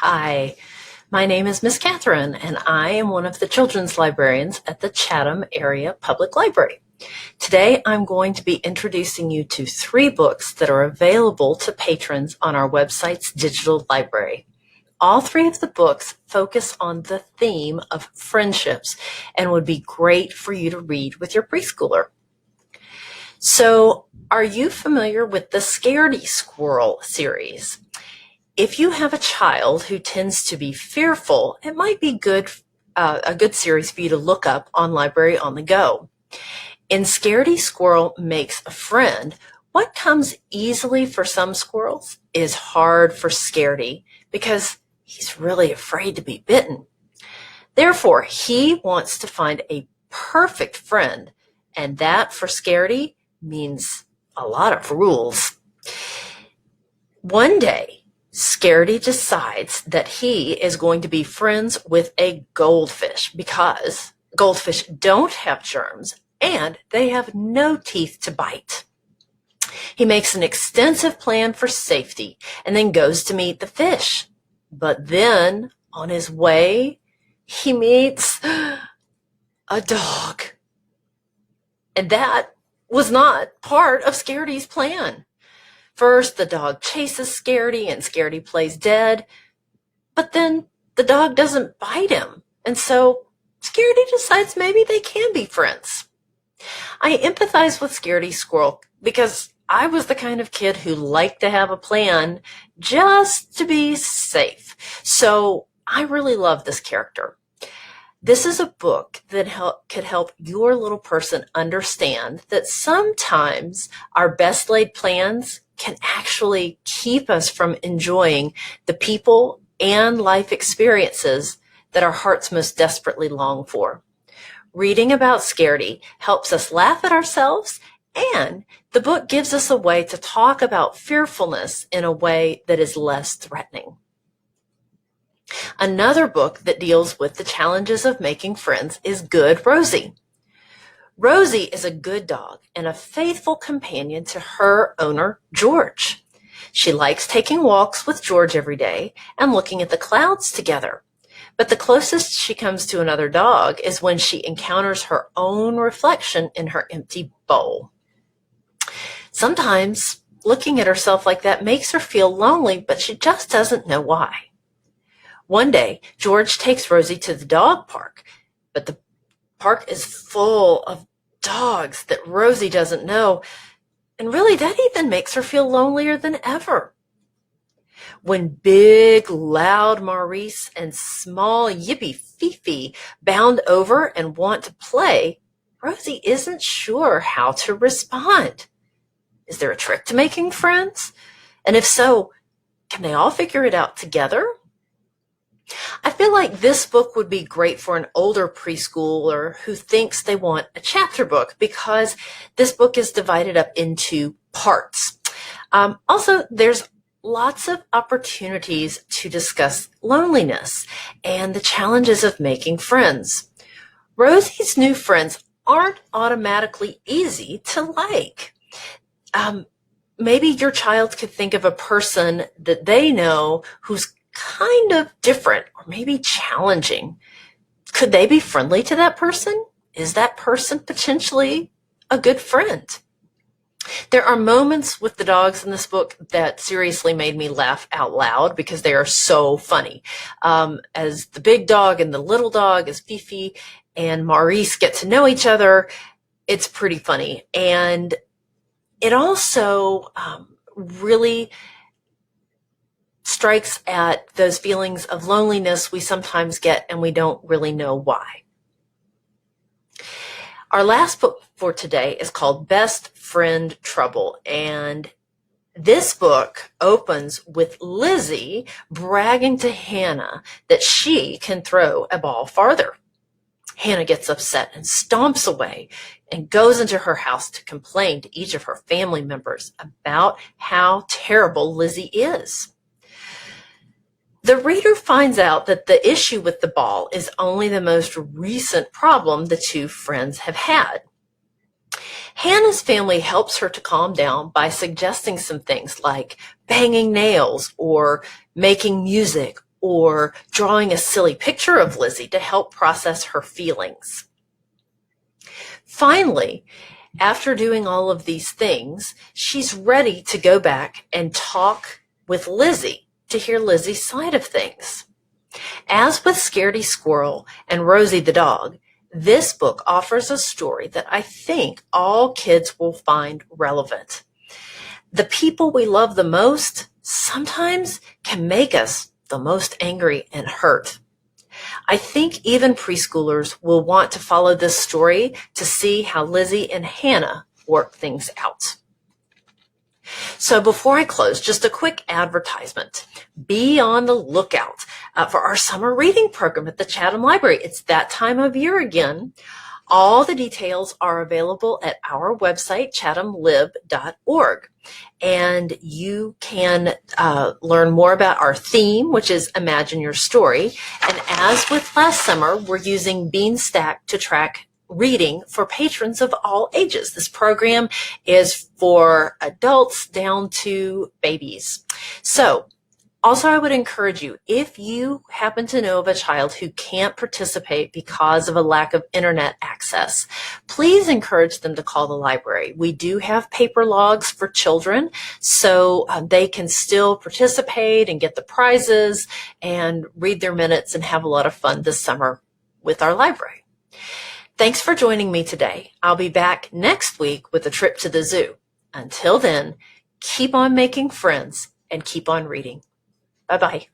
Hi, my name is Miss Catherine, and I am one of the children's librarians at the Chatham Area Public Library. Today, I'm going to be introducing you to 3 books that are available to patrons on our website's digital library. All 3 of the books focus on the theme of friendships and would be great for you to read with your preschooler. So, are you familiar with the Scaredy Squirrel series? If you have a child who tends to be fearful, it might be a good series for you to look up on Library on the Go. In Scaredy Squirrel Makes a Friend, what comes easily for some squirrels is hard for Scaredy because he's really afraid to be bitten. Therefore, he wants to find a perfect friend, and that for Scaredy means a lot of rules. One day, Scaredy decides that he is going to be friends with a goldfish because goldfish don't have germs and they have no teeth to bite. He makes an extensive plan for safety and then goes to meet the fish. But then, on his way, he meets a dog. And that was not part of Scaredy's plan. First, the dog chases Scaredy and Scaredy plays dead, but then the dog doesn't bite him. And so Scaredy decides maybe they can be friends. I empathize with Scaredy Squirrel because I was the kind of kid who liked to have a plan just to be safe. So I really love this character. This is a book that could help your little person understand that sometimes our best laid plans can actually keep us from enjoying the people and life experiences that our hearts most desperately long for. Reading about Scaredy helps us laugh at ourselves, and the book gives us a way to talk about fearfulness in a way that is less threatening. Another book that deals with the challenges of making friends is Good Rosie. Rosie is a good dog and a faithful companion to her owner, George. She likes taking walks with George every day and looking at the clouds together. But the closest she comes to another dog is when she encounters her own reflection in her empty bowl. Sometimes looking at herself like that makes her feel lonely, but she just doesn't know why. One day, George takes Rosie to the dog park, but the park is full of dogs that Rosie doesn't know, and really that even makes her feel lonelier than ever. When big, loud Maurice and small Yippee Fifi bound over and want to play, Rosie isn't sure how to respond. Is there a trick to making friends? And if so, can they all figure it out together? I feel like this book would be great for an older preschooler who thinks they want a chapter book because this book is divided up into parts. Also, there's lots of opportunities to discuss loneliness and the challenges of making friends. Rosie's new friends aren't automatically easy to like. Maybe your child could think of a person that they know who's kind of different or maybe challenging. Could they be friendly to that person? Is that person potentially a good friend? There are moments with the dogs in this book that seriously made me laugh out loud because they are so funny. As the big dog and the little dog, as Fifi and Maurice get to know each other, it's pretty funny. And it also really strikes at those feelings of loneliness we sometimes get and we don't really know why. Our last book for today is called Best Friend Trouble, and this book opens with Lizzie bragging to Hannah that she can throw a ball farther. Hannah gets upset and stomps away and goes into her house to complain to each of her family members about how terrible Lizzie is. The reader finds out that the issue with the ball is only the most recent problem the two friends have had. Hannah's family helps her to calm down by suggesting some things like banging nails or making music or drawing a silly picture of Lizzie to help process her feelings. Finally, after doing all of these things, she's ready to go back and talk with Lizzie to hear Lizzie's side of things. As with Scaredy Squirrel and Rosie the dog, this book offers a story that I think all kids will find relevant. The people we love the most sometimes can make us the most angry and hurt. I think even preschoolers will want to follow this story to see how Lizzie and Hannah work things out. So before I close, just a quick advertisement. Be on the lookout for our summer reading program at the Chatham Library. It's that time of year again. All the details are available at our website, chathamlib.org. And you can learn more about our theme, which is Imagine Your Story. And as with last summer, we're using Beanstack to track reading for patrons of all ages. This program is for adults down to babies. So also, I would encourage you, if you happen to know of a child who can't participate because of a lack of internet access, please encourage them to call the library. We do have paper logs for children, so they can still participate and get the prizes and read their minutes and have a lot of fun this summer with our library. Thanks for joining me today. I'll be back next week with a trip to the zoo. Until then, keep on making friends and keep on reading. Bye-bye.